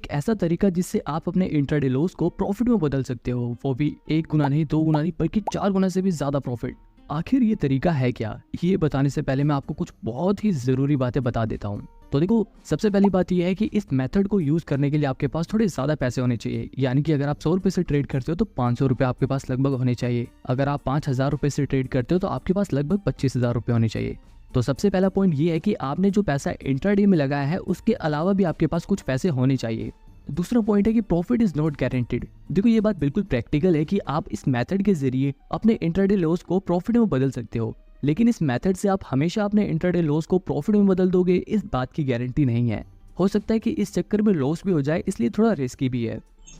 एक ऐसा तरीका जिससे आप अपने इंट्राडे लॉस को प्रॉफिट में बदल सकते हो, वो भी 1 गुना नहीं, 2 गुना नहीं, बल्कि 4 गुना से भी ज्यादा प्रॉफिट। आखिर ये तरीका है क्या, ये बताने से पहले मैं आपको कुछ बहुत ही जरूरी बातें बता देता हूँ। तो देखो, सबसे पहली बात यह है कि इस मेथड को यूज करने के लिए आपके पास थोड़े ज्यादा पैसे होने चाहिए। यानी कि अगर आप 100 रुपए से ट्रेड करते हो तो 500 रुपए आपके पास लगभग होने चाहिए। अगर आप 5000 रुपए से ट्रेड करते हो तो आपके पास लगभग 25,000 रुपए होने चाहिए। तो सबसे पहला पॉइंट ये है कि आपने जो पैसा इंट्राडे में लगाया है उसके अलावा भी आपके पास कुछ पैसे होने चाहिए। दूसरा पॉइंट है कि प्रॉफिट इज नॉट गारंटीड। देखो, ये बात बिल्कुल प्रैक्टिकल है कि आप इस मेथड के जरिए अपने इंट्राडे लॉस को प्रॉफिट में बदल सकते हो, लेकिन इस मेथड से आप हमेशा अपने इंट्राडे लॉस को प्रॉफिट में बदल दोगे, इस बात की गारंटी नहीं है। हो सकता है कि इस चक्कर में लॉस भी हो जाए, इसलिए थोड़ा रिस्की भी है।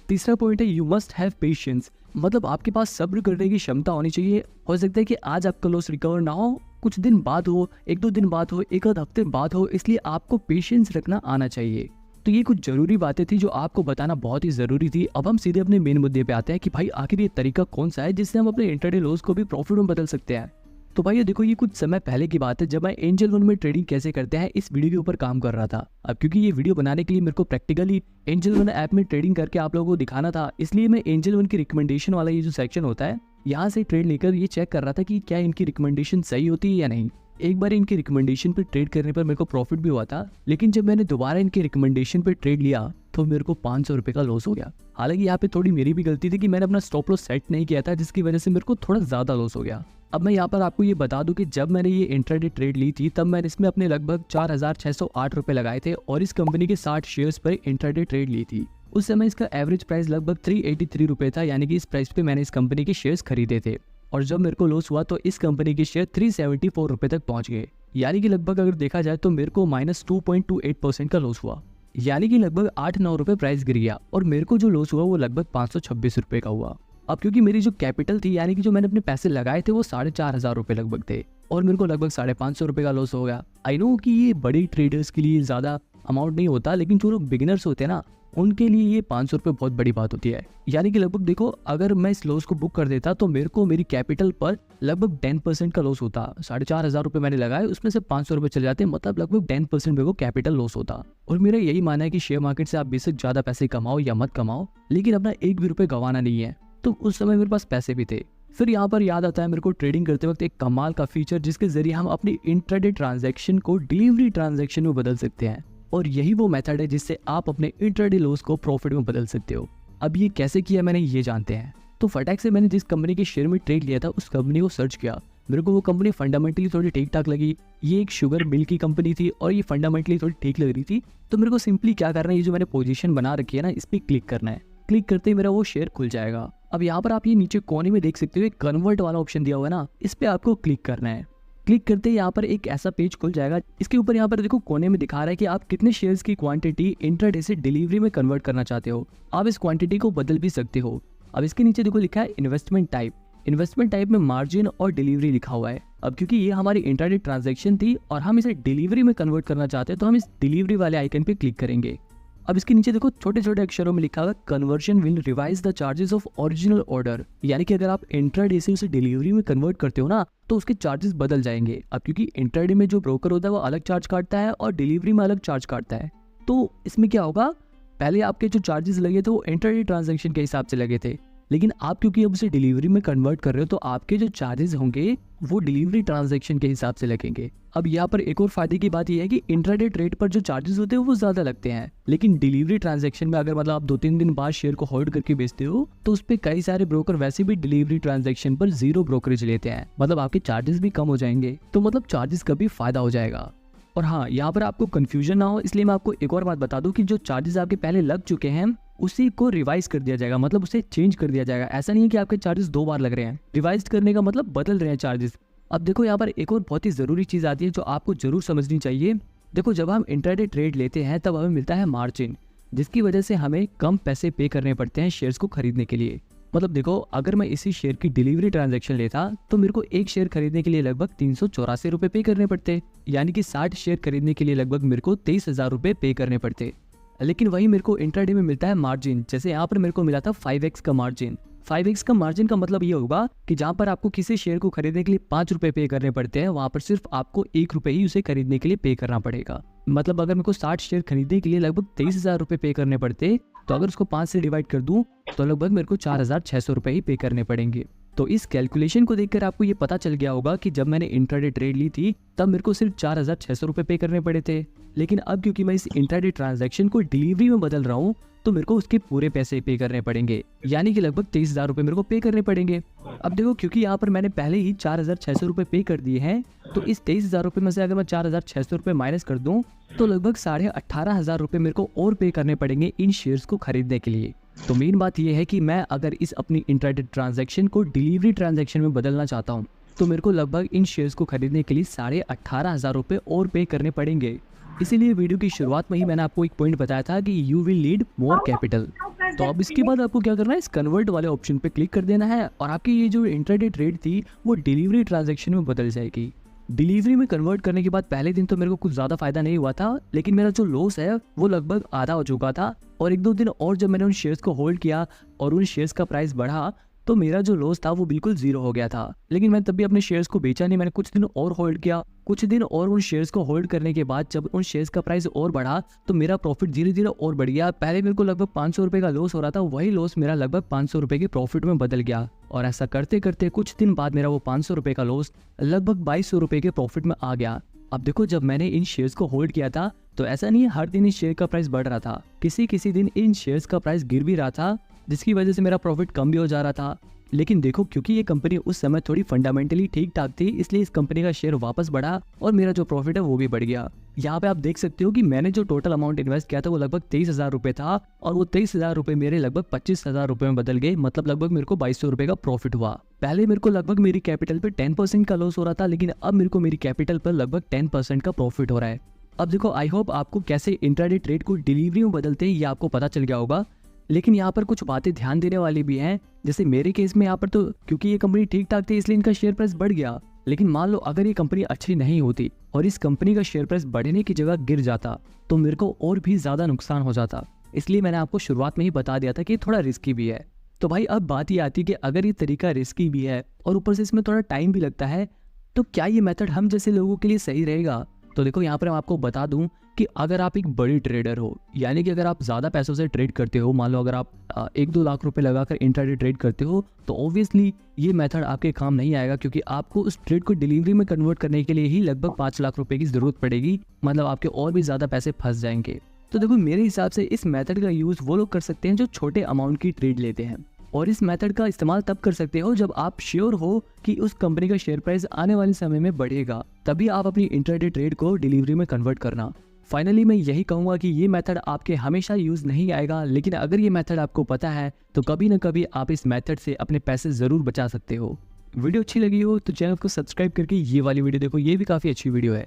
तीसरा पॉइंट है यू मस्ट हैव पेशेंस। मतलब आपके पास सब्र करने की क्षमता होनी चाहिए। हो सकता है कि आज आपका लॉस रिकवर ना हो, कुछ दिन बाद हो, 1-2 दिन बाद हो, 1 आध हफ्ते बाद हो, इसलिए आपको पेशेंस रखना आना चाहिए। तो ये कुछ जरूरी बातें थी जो आपको बताना बहुत ही जरूरी थी। अब हम सीधे अपने मेन मुद्दे पे आते हैं कि भाई आखिर ये तरीका कौन सा है जिससे हम अपने इंट्राडे लॉस को भी प्रॉफिट में बदल सकते हैं। तो भाई देखो, ये कुछ समय पहले की बात है जब मैं एंजल वन में ट्रेडिंग कैसे करते हैं इस वीडियो के ऊपर काम कर रहा था। अब क्योंकि ये वीडियो बनाने के लिए मेरे को प्रैक्टिकली एंजल वन ऐप में ट्रेडिंग करके आप लोगों को दिखाना था, इसलिए मैं एंजल वन की रिकमेंडेशन वाला ये जो सेक्शन होता है यहाँ से ट्रेड लेकर ये चेक कर रहा था कि क्या इनकी रिकमेंडेशन सही होती है या नहीं। एक बार इनकी रिकमेंडेशन पे ट्रेड करने पर मेरे को प्रॉफिट भी हुआ था, लेकिन जब मैंने दोबारा इनकी रिकमेंडेशन पे ट्रेड लिया तो मेरे को 500 रुपए का लॉस हो गया। हालांकि यहाँ पे थोड़ी मेरी भी गलती थी कि मैंने अपना स्टॉप लॉस सेट नहीं किया था, जिसकी वजह से मेरे को थोड़ा ज्यादा लॉस हो गया। अब मैं यहाँ पर आपको ये बता दूं कि जब मैंने ये इंट्राडे ट्रेड ली थी तब मैंने इसमें अपने लगभग 4,608 रुपए लगाए थे और इस कंपनी के 60 शेयर्स पर इंट्राडे ट्रेड ली थी। उस समय इसका एवरेज प्राइस लगभग 383 रुपए था, यानी कि इस प्राइस पे मैंने इस कंपनी के शेयर्स खरीदे थे। और जब मेरे को लॉस हुआ तो इस कंपनी के शेयर 374 रुपए तक पहुंच गए, यानी कि लगभग अगर देखा जाए तो मेरे को -2.28% का लॉस हुआ, यानी कि लगभग 8-9 रुपए प्राइस गिर गया और मेरे को जो लॉस हुआ वो लगभग 526 रुपए का हुआ। अब क्योंकि मेरी जो कैपिटल थी, यानी कि जो मैंने अपने पैसे लगाए थे वो 4,500 रुपए लगभग थे और मेरे को लगभग 550 रुपए का लॉस हो गया। आई नो कि ये बड़े ट्रेडर्स के लिए ज्यादा अमाउंट नहीं होता, लेकिन जो लोग बिगिनर्स होते हैं ना, उनके लिए ये 500 रुपए बहुत बड़ी बात होती है। यानी कि लगभग देखो, अगर मैं इस लॉस को बुक कर देता तो मेरे को मेरी कैपिटल पर लगभग 10% का लॉस होता। 4,500 रुपए मैंने लगाए, उसमें से 500 रुपए चले जाते, मतलब लगभग 10% मेरे को कैपिटल लॉस होता। और मेरा यही मानना है कि शेयर मार्केट से आप बेशक ज्यादा पैसे कमाओ या मत कमाओ, लेकिन अपना एक भी रुपए गंवाना नहीं है। तो उस समय मेरे पास पैसे भी थे। फिर यहाँ पर याद आता है मेरे को ट्रेडिंग करते वक्त एक कमाल का फीचर, जिसके जरिए हम अपनी इंट्राडे ट्रांजैक्शन को डिलीवरी ट्रांजैक्शन में बदल सकते हैं। और यही वो मेथड है जिससे आप अपने इंट्राडे लॉस को प्रॉफिट में बदल सकते हो। अब ये कैसे किया मैंने ये जानते हैं। तो फटाक से मैंने जिस कंपनी के शेयर में ट्रेड लिया था उस कंपनी को सर्च किया। मेरे को वो कंपनी फंडामेंटली थोड़ी ठीक ठाक लगी। ये एक शुगर मिल की कंपनी थी और ये फंडामेंटली थोड़ी ठीक लग रही थी। तो मेरे को सिंपली क्या करना है, ये जो मैंने पोजीशन बना रखी है ना, इस पर क्लिक करना है। क्लिक करते ही मेरा वो शेयर खुल जाएगा। अब यहाँ पर आप ये नीचे कोने में देख सकते हो एक कन्वर्ट वाला ऑप्शन दिया हुआ है ना, इस पे आपको क्लिक करना है। क्लिक करते ही यहाँ पर एक ऐसा पेज खुल जाएगा। इसके ऊपर यहाँ पर देखो कोने में दिखा रहा है कि आप कितने शेयर्स की क्वांटिटी इंट्राडे से डिलीवरी में कन्वर्ट करना चाहते हो। आप इस क्वांटिटी को बदल भी सकते हो। अब इसके नीचे देखो लिखा है इन्वेस्टमेंट टाइप। इन्वेस्टमेंट टाइप में मार्जिन और डिलीवरी लिखा हुआ है। अब क्योंकि ये हमारी इंट्राडे ट्रांजैक्शन थी और हम इसे डिलीवरी में कन्वर्ट करना चाहते हैं, तो हम इस डिलीवरी वाले आइकन पे क्लिक करेंगे। अब इसके नीचे देखो छोटे छोटे अक्षरों में लिखा हुआ conversion will revise the charges of original order, यानी कि अगर आप इंट्राडे से उसे डिलीवरी में कन्वर्ट करते हो ना, तो उसके चार्जेस बदल जाएंगे। अब क्योंकि इंट्राडे में जो ब्रोकर होता है वो अलग चार्ज काटता है और डिलीवरी में अलग चार्ज काटता है, तो इसमें क्या होगा, पहले आपके जो चार्जेस लगे थे वो इंट्राडे ट्रांजैक्शन के हिसाब से लगे थे, लेकिन आप क्योंकि अब उसे डिलीवरी में कन्वर्ट कर रहे हो तो आपके जो चार्जेस होंगे वो डिलीवरी ट्रांजैक्शन के हिसाब से लगेंगे। अब यहाँ पर एक और फायदे की बात यह है कि इंट्राडे ट्रेड पर जो चार्जेस होते हैं वो ज्यादा लगते हैं, लेकिन डिलीवरी ट्रांजैक्शन में अगर मतलब आप 2-3 दिन बाद शेयर को होल्ड करके बेचते हो तो उस पर कई सारे ब्रोकर वैसे भी डिलीवरी ट्रांजैक्शन पर 0 ब्रोकरेज लेते हैं, मतलब आपके चार्जेस भी कम हो जाएंगे। तो मतलब चार्जेस का भी फायदा हो जाएगा। और हाँ, यहाँ पर आपको कंफ्यूजन ना हो इसलिए मैं आपको एक और बात बता दूं कि जो चार्जेस आपके पहले लग चुके हैं उसी को रिवाइज कर दिया जाएगा, मतलब उसे चेंज कर दिया जाएगा। ऐसा नहीं है कि आपके चार्जेस 2 बार लग रहे हैं। रिवाइज करने का मतलब बदल रहे हैं चार्जेस। अब देखो यहाँ पर एक और बहुत ही जरूरी चीज आती है जो आपको जरूर समझनी चाहिए। देखो, जब हम इंट्राडे ट्रेड लेते हैं तब हमें मिलता है मार्जिन, जिसकी वजह से हमें कम पैसे पे करने पड़ते हैं शेयर्स को खरीदने के लिए। मतलब देखो, अगर मैं इसी शेयर की डिलीवरी ट्रांजैक्शन लेता तो मेरे को एक शेयर खरीदने के लिए लगभग 384 रुपए पे करने पड़ते, यानी कि 60 शेयर खरीदने के लिए लगभग मेरे को 23,000 रुपए पे करने पड़ते। लेकिन वही मेरे को इंट्राडे में मिलता है मार्जिन। जैसे यहाँ पर मेरे को मिला था 5x का मार्जिन। 5x का मार्जिन का मतलब ये होगा कि जहाँ पर आपको किसी शेयर को खरीदने के लिए 5 रुपए पे करने पड़ते हैं, वहां पर सिर्फ आपको 1 रुपए ही उसे खरीदने के लिए पे करना पड़ेगा। मतलब अगर मेरे को 60 शेयर खरीदने के लिए लगभग 23,000 रुपये पे करने पड़ते, तो अगर उसको 5 से डिवाइड कर दूं तो लगभग मेरे को 4,600 रुपये ही पे करने पड़ेंगे। तो इस कैलकुलेशन को देखकर आपको ये पता चल गया होगा कि जब मैंने इंट्राडे ट्रेड ली थी तब मेरे को सिर्फ 4,600 रुपये पे करने पड़े थे, लेकिन अब क्योंकि मैं इस इंट्राडे ट्रांजैक्शन को डिलीवरी में बदल रहा हूँ तो मेरे को उसके पूरे पैसे पे करने पड़ेंगे, यानी कि लगभग 23,000 रुपये मेरे को पे करने पड़ेंगे। अब देखो क्योंकि यहाँ पर मैंने पहले ही 4,600 रुपये पे कर दिए हैं, तो इस 23,000 रुपये में से अगर मैं 4,600 रुपये माइनस कर दूं तो लगभग 18,500 रुपये मेरे को और पे करने पड़ेंगे इन शेयर्स को खरीदने के लिए। तो मेन बात यह है कि मैं अगर इस अपनी इंट्राडे ट्रांजैक्शन को डिलीवरी ट्रांजैक्शन में बदलना चाहता हूँ तो मेरे को लगभग इन शेयर्स को खरीदने के लिए 18,500 रुपये और पे करने पड़ेंगे। इसीलिए वीडियो की शुरुआत में ही मैंने आपको एक पॉइंट बताया था कि you will need more capital. तो अब इसके बाद आपको क्या करना है, इस कन्वर्ट वाले ऑप्शन पे क्लिक कर देना है और आपकी ये जो इंट्राडे ट्रेड थी वो डिलीवरी ट्रांजैक्शन में बदल जाएगी। डिलीवरी में कन्वर्ट करने के बाद पहले दिन तो मेरे को कुछ ज़्यादा फायदा नहीं हुआ था, लेकिन मेरा जो लॉस है वो लगभग आधा हो चुका था। और 1-2 दिन और जब मैंने उन शेयर्स को होल्ड किया और उन शेयर्स का प्राइस बढ़ा तो मेरा जो लॉस था वो बिल्कुल 0 हो गया था। लेकिन मैं तब भी अपने शेयर्स को बेचा नहीं, मैंने कुछ दिन और होल्ड किया। कुछ दिन और उन शेयर्स को होल्ड करने के बाद जब उन शेयर्स का प्राइस और बढ़ा तो मेरा प्रॉफिट धीरे धीरे और बढ़ गया। पहले मेरे को लगभग 500 रुपये का लॉस हो रहा था, वही लॉस मेरा लगभग 500 रुपये के प्रॉफिट में बदल गया। और ऐसा करते करते कुछ दिन बाद मेरा वो 500 रुपये का लॉस लगभग 2200 रुपये के प्रॉफिट में आ गया। अब देखो जब मैंने इन शेयर्स को होल्ड किया था तो ऐसा नहीं है हर दिन इस शेयर का प्राइस बढ़ रहा था, किसी किसी दिन इन शेयर्स का प्राइस गिर भी रहा था, जिसकी वजह से मेरा प्रॉफिट कम भी हो जा रहा था। लेकिन देखो क्योंकि ये कंपनी उस समय थोड़ी फंडामेंटली ठीक ठाक थी, इसलिए इस कंपनी का शेयर वापस बढ़ा और मेरा जो प्रॉफिट है वो भी बढ़ गया। यहाँ पे आप देख सकते हो कि मैंने जो टोटल अमाउंट इन्वेस्ट किया था वो लगभग 23,000 रुपये था और वो 23,000 रुपये मेरे लगभग 25,000 रुपये में बदल गए। मतलब लगभग मेरे को 2200 रुपये का प्रॉफिट हुआ। पहले मेरे को लगभग मेरी कैपिटल पे 10% का लॉस हो रहा था, लेकिन अब मेरे को मेरी कैपिटल पर लगभग 10% का प्रॉफिट हो रहा है। अब देखो आई होप आपको कैसे इंट्राडे ट्रेड को डिलीवरी में बदलते हैं ये आपको पता चल गया होगा, लेकिन यहाँ पर कुछ बातें ध्यान देने वाली भी हैं। जैसे मेरे केस में यहाँ पर तो क्योंकि ये कंपनी ठीक ठाक थी इसलिए इनका शेयर प्राइस बढ़ गया, लेकिन मान लो अगर ये कंपनी अच्छी नहीं होती और इस कंपनी का शेयर प्राइस बढ़ने की जगह गिर जाता तो मेरे को और भी ज्यादा नुकसान हो जाता। इसलिए मैंने आपको शुरुआत में ही बता दिया था कि थोड़ा रिस्की भी है। तो भाई अब बात ये आती है कि अगर ये तरीका रिस्की भी है और ऊपर से इसमें थोड़ा टाइम भी लगता है, तो क्या ये मेथड हम जैसे लोगों के लिए सही रहेगा? तो देखो यहाँ पर मैं आपको बता दूं कि अगर आप एक बड़ी ट्रेडर हो, यानी कि अगर आप ज़्यादा पैसों से ट्रेड करते हो, मान लो अगर आप 1-2 लाख रुपए लगाकर इंट्राडे ट्रेड करते हो, तो ऑब्वियसली ये मेथड आपके काम नहीं आएगा, क्योंकि आपको उस ट्रेड को डिलीवरी में कन्वर्ट करने के लिए ही लगभग 5 लाख रुपए की ज़रूरत पड़ेगी। मतलब आपके और भी ज़्यादा पैसे फंस जाएंगे। तो देखो मेरे हिसाब से इस मेथड का यूज़ वो लोग कर सकते हैं जो छोटे अमाउंट की ट्रेड लेते हैं, और इस मेथड का इस्तेमाल तब कर सकते हो जब आप श्योर हो कि उस कंपनी का शेयर प्राइस आने वाले समय में बढ़ेगा, तभी आप अपनी इंट्राडे ट्रेड को डिलीवरी में कन्वर्ट करना। फाइनली मैं यही कहूँगा कि ये मेथड आपके हमेशा यूज़ नहीं आएगा, लेकिन अगर ये मेथड आपको पता है तो कभी ना कभी आप इस मेथड से अपने पैसे ज़रूर बचा सकते हो। वीडियो अच्छी लगी हो तो चैनल को सब्सक्राइब करके ये वाली वीडियो देखो, ये भी काफ़ी अच्छी वीडियो है।